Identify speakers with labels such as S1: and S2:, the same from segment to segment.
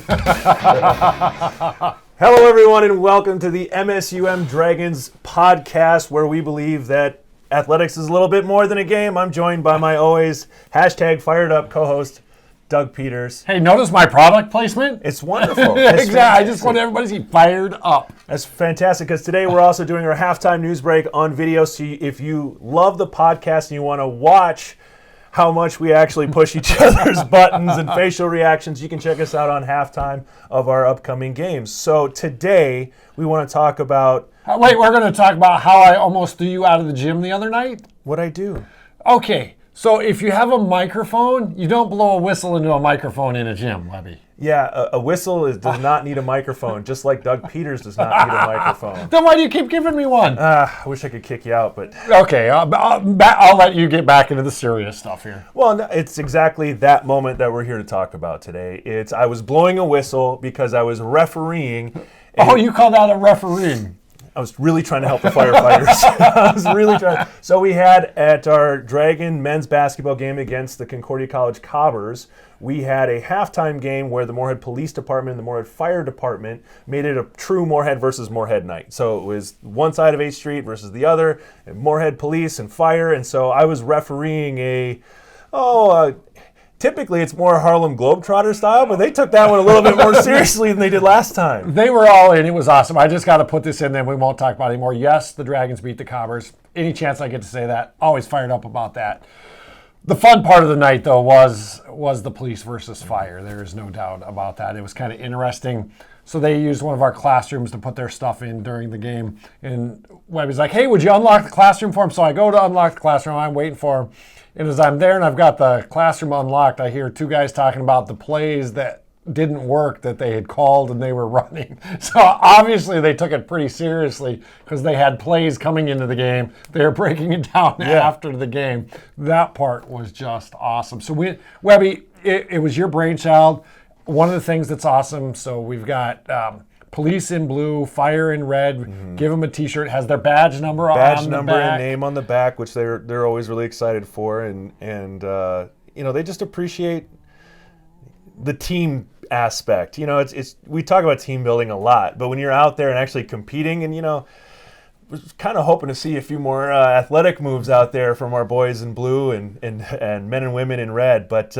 S1: Hello, everyone, and welcome to the MSUM Dragons podcast, where we believe that athletics is a little bit more than a game. I'm joined by my always fired up co-host, Doug Peters.
S2: Hey, notice my product placement?
S1: It's wonderful.
S2: Exactly. I just want everybody to be fired up.
S1: That's fantastic, because today we're also doing our halftime news break on video. So if you love the podcast and you want to watch how much we actually push each other's buttons and facial reactions, you can check us out on halftime of our upcoming games. So today we want to talk about...
S2: Wait, we're going to talk about how I almost threw you out of the gym the other night?
S1: What'd I do?
S2: Okay, so if you have a microphone, you don't blow a whistle into a microphone in a gym, Webby.
S1: Yeah, a whistle does not need a microphone, just like Doug Peters does not need a microphone.
S2: Then why do you keep giving me one?
S1: I wish I could kick you out, but...
S2: Okay, I'll let you get back into the serious stuff here.
S1: Well, no, it's exactly that moment that we're here to talk about today. I was blowing a whistle because I was refereeing.
S2: Oh, you call that a refereeing?
S1: I was really trying to help the firefighters. I was really trying. So we had at our Dragon men's basketball game against the Concordia College Cobbers, we had a halftime game where the Moorhead Police Department and the Moorhead Fire Department made it a true Moorhead versus Moorhead night. So it was one side of 8th Street versus the other, and Moorhead Police and Fire. And so I was refereeing typically it's more Harlem Globetrotter style, but they took that one a little bit more seriously than they did last time.
S2: They were all in. It was awesome. I just got to put this in, then we won't talk about it anymore. Yes, the Dragons beat the Cobbers. Any chance I get to say that, always fired up about that. The fun part of the night, though, was the police versus fire. There is no doubt about that. It was kind of interesting. So they used one of our classrooms to put their stuff in during the game. And Webby's like, hey, would you unlock the classroom for him? So I go to unlock the classroom. I'm waiting for him. And as I'm there and I've got the classroom unlocked, I hear two guys talking about the plays that didn't work that they had called and they were running. So obviously they took it pretty seriously because they had plays coming into the game. They were breaking it down after the game. That part was just awesome. So Webby, it was your brainchild. One of the things that's awesome, so we've got police in blue, fire in red. Mm-hmm. Give them a T-shirt. Has their badge number on the back.
S1: Badge number and name on the back, which they're always really excited for, and they just appreciate the team aspect. It's we talk about team building a lot, but when you're out there and actually competing, and we're kind of hoping to see a few more athletic moves out there from our boys in blue and men and women in red, but.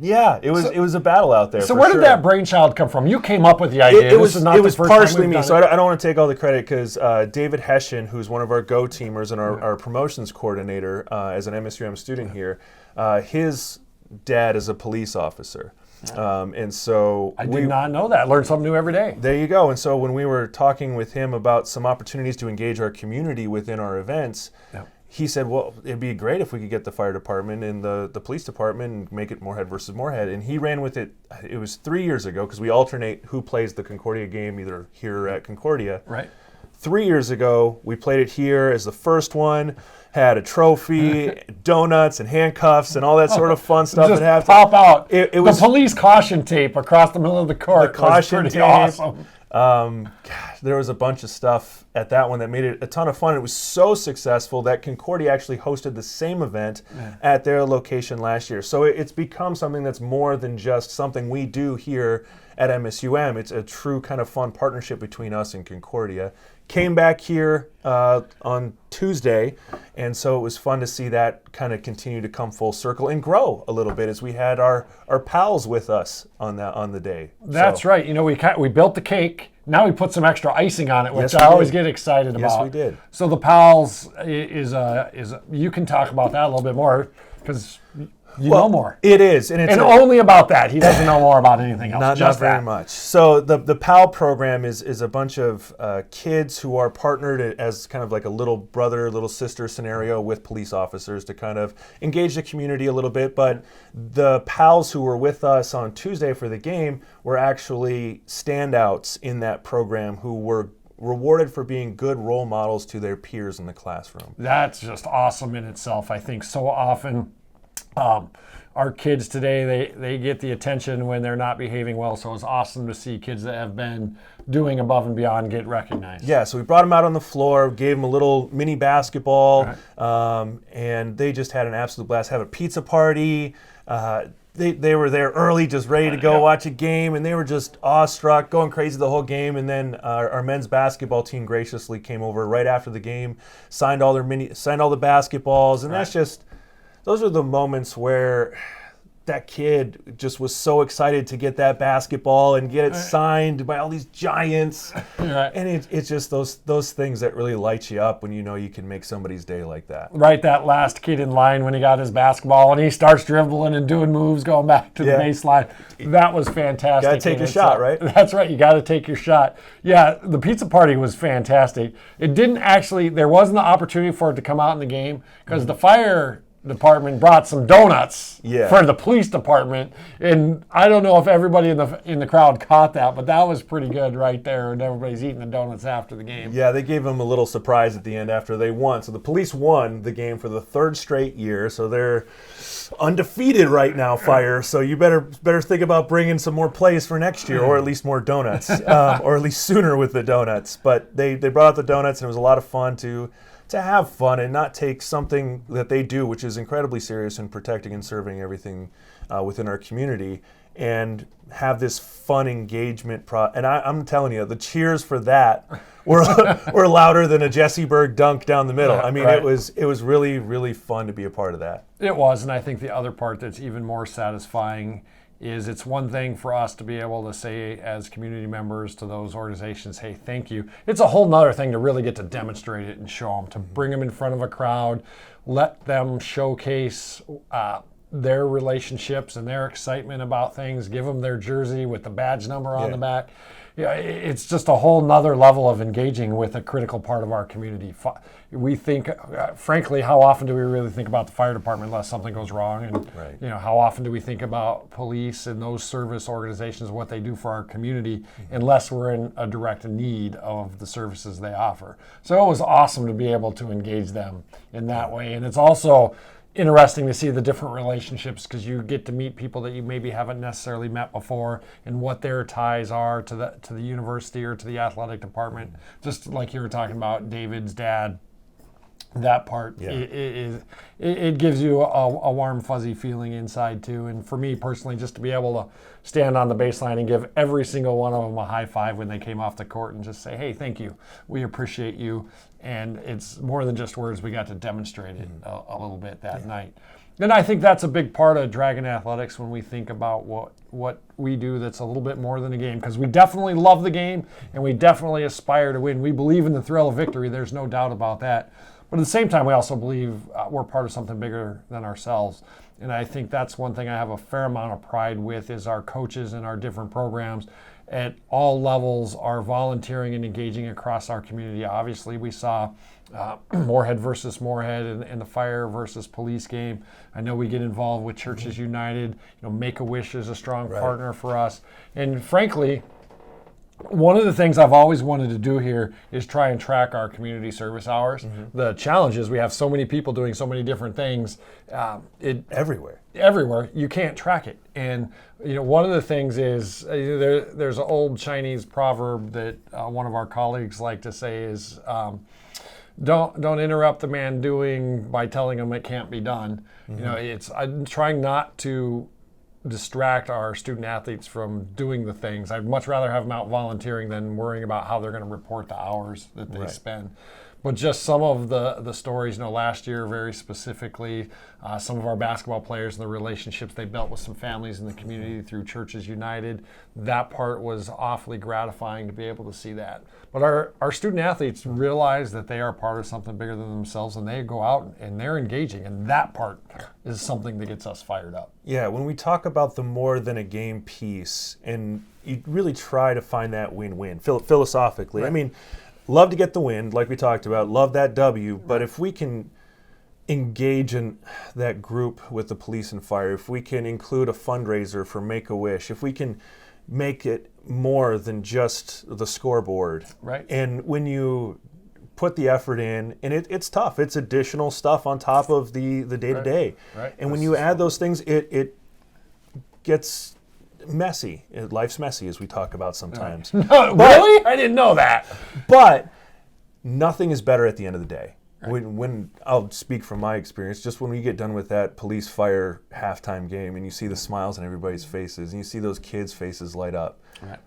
S1: Yeah, it was a battle out there.
S2: So where did that brainchild come from? You came up with the idea.
S1: It was partially me, so I don't want to take all the credit because David Hessian, who's one of our go-teamers and our promotions coordinator as an MSUM student here, his dad is a police officer. And so
S2: I did not know that. I learn something new every day.
S1: There you go. And so when we were talking with him about some opportunities to engage our community within our events, he said, well, it'd be great if we could get the fire department and the police department and make it Moorhead versus Moorhead. And he ran with it. It was 3 years ago because we alternate who plays the Concordia game either here or at Concordia.
S2: Right.
S1: 3 years ago, we played it here as the first one, had a trophy, donuts and handcuffs and all that sort of fun stuff.
S2: Just
S1: that
S2: pop out.
S1: It was
S2: the police caution tape across the middle of the court.
S1: The caution tape.
S2: Awesome.
S1: There was a bunch of stuff at that one that made it a ton of fun. It was so successful that Concordia actually hosted the same event at their location last year. So it's become something that's more than just something we do here at MSUM. It's a true kind of fun partnership between us and Concordia. Came back here on Tuesday, and so it was fun to see that kind of continue to come full circle and grow a little bit as we had our pals with us on the day.
S2: That's right. We built the cake. Now we put some extra icing on it, which
S1: Yes,
S2: I always get excited about.
S1: Yes, we did.
S2: So the pals is you can talk about that a little bit more because you know more.
S1: It is. And
S2: only about that. He doesn't know more about anything else.
S1: Not very much. So the PAL program is a bunch of kids who are partnered as kind of like a little brother, little sister scenario with police officers to kind of engage the community a little bit. But the PALs who were with us on Tuesday for the game were actually standouts in that program who were rewarded for being good role models to their peers in the classroom.
S2: That's just awesome in itself. I think so often our kids today, they get the attention when they're not behaving well, so it's awesome to see kids that have been doing above and beyond get recognized.
S1: Yeah, so we brought them out on the floor, gave them a little mini basketball, and they just had an absolute blast. Have a pizza party. they were there early, just ready to go watch a game, and they were just awestruck, going crazy the whole game. And then our men's basketball team graciously came over right after the game, signed all the basketballs, and those are the moments where that kid just was so excited to get that basketball and get it signed by all these giants.
S2: Right.
S1: And it's just those things that really light you up when you know you can make somebody's day like that.
S2: Right, that last kid in line when he got his basketball and he starts dribbling and doing moves going back to the baseline. That was fantastic.
S1: Got to take your shot, right?
S2: That's right, you got to take your shot. Yeah, the pizza party was fantastic. It didn't actually, there wasn't the opportunity for it to come out in the game because the fire department brought some donuts for the police department, and I don't know if everybody in the crowd caught that, but that was pretty good right there, and everybody's eating the donuts after the game.
S1: Yeah, they gave them a little surprise at the end after they won. So the police won the game for the third straight year, so they're undefeated right now, Fire. So you better think about bringing some more plays for next year, or at least more donuts, or at least sooner with the donuts. But they brought out the donuts, and it was a lot of fun to have fun and not take something that they do, which is incredibly serious in protecting and serving everything within our community, and have this fun engagement. And I'm telling you, the cheers for that were louder than a Jesse Berg dunk down the middle. I mean, it was really, really fun to be a part of that.
S2: It was, and I think the other part that's even more satisfying is it's one thing for us to be able to say as community members to those organizations, hey, thank you. It's a whole nother thing to really get to demonstrate it and show them, to bring them in front of a crowd, let them showcase their relationships and their excitement about things, give them their jersey with the badge number on the back. Yeah, it's just a whole nother level of engaging with a critical part of our community. We think, frankly, how often do we really think about the fire department unless something goes wrong? And how often do we think about police and those service organizations, what they do for our community, unless we're in a direct need of the services they offer? So it was awesome to be able to engage them in that way. And it's also interesting to see the different relationships, because you get to meet people that you maybe haven't necessarily met before and what their ties are to the university or to the athletic department. Just like you were talking about David's dad, that part, it gives you a warm, fuzzy feeling inside too. And for me personally, just to be able to stand on the baseline and give every single one of them a high five when they came off the court and just say, hey, thank you, we appreciate you. And it's more than just words. We got to demonstrate it a little bit that night. And I think that's a big part of Dragon Athletics when we think about what we do that's a little bit more than a game, because we definitely love the game and we definitely aspire to win. We believe in the thrill of victory. There's no doubt about that. But at the same time, we also believe we're part of something bigger than ourselves. And I think that's one thing I have a fair amount of pride with, is our coaches and our different programs at all levels are volunteering and engaging across our community. Obviously, we saw Moorhead versus Moorhead and the fire versus police game. I know we get involved with Churches United. Make-A-Wish is a strong partner for us. And frankly, one of the things I've always wanted to do here is try and track our community service hours. The challenge is we have so many people doing so many different things. Everywhere, you can't track it. And one of the things is there's an old Chinese proverb that one of our colleagues like to say is, don't interrupt the man doing by telling him it can't be done. I'm trying not to distract our student athletes from doing the things. I'd much rather have them out volunteering than worrying about how they're going to report the hours that they spend. But just some of the stories, last year very specifically, some of our basketball players and the relationships they built with some families in the community through Churches United, that part was awfully gratifying to be able to see that. But our student athletes realize that they are part of something bigger than themselves, and they go out and they're engaging, and that part is something that gets us fired up.
S1: Yeah, when we talk about the more than a game piece, and you really try to find that win-win philosophically. Right. I mean, love to get the win, like we talked about, love that W, but if we can engage in that group with the police and fire, if we can include a fundraiser for Make-A-Wish, if we can make it more than just the scoreboard.
S2: Right.
S1: And when you put the effort in, and it's tough, it's additional stuff on top of the day-to-day.
S2: Right.
S1: And when you add those things, it gets messy. Life's messy, as we talk about sometimes.
S2: No, really? I didn't know that.
S1: But nothing is better at the end of the day. When I'll speak from my experience, just when we get done with that police fire halftime game and you see the smiles on everybody's faces and you see those kids' faces light up,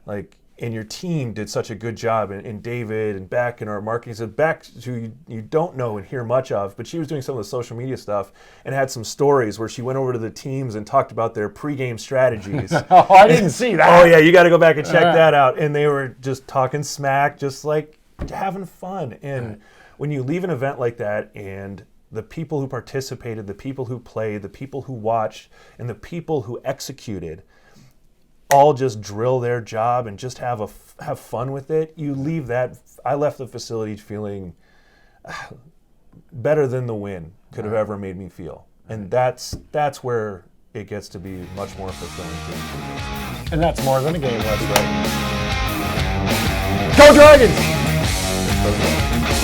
S1: like, and your team did such a good job, and David and Beck and our marketing said, Beck, who you don't know and hear much of, but she was doing some of the social media stuff and had some stories where she went over to the teams and talked about their pregame strategies.
S2: Oh, I didn't see that.
S1: Oh yeah, you got to go back and check that out. And they were just talking smack, just like having fun. And when you leave an event like that and the people who participated, the people who played, the people who watched, and the people who executed all just drill their job and just have fun with it, you leave that. I left the facility feeling better than the win could have ever made me feel. And that's where it gets to be much more fulfilling.
S2: And that's more than a game, that's right. Go Dragons!
S1: Go Dragons.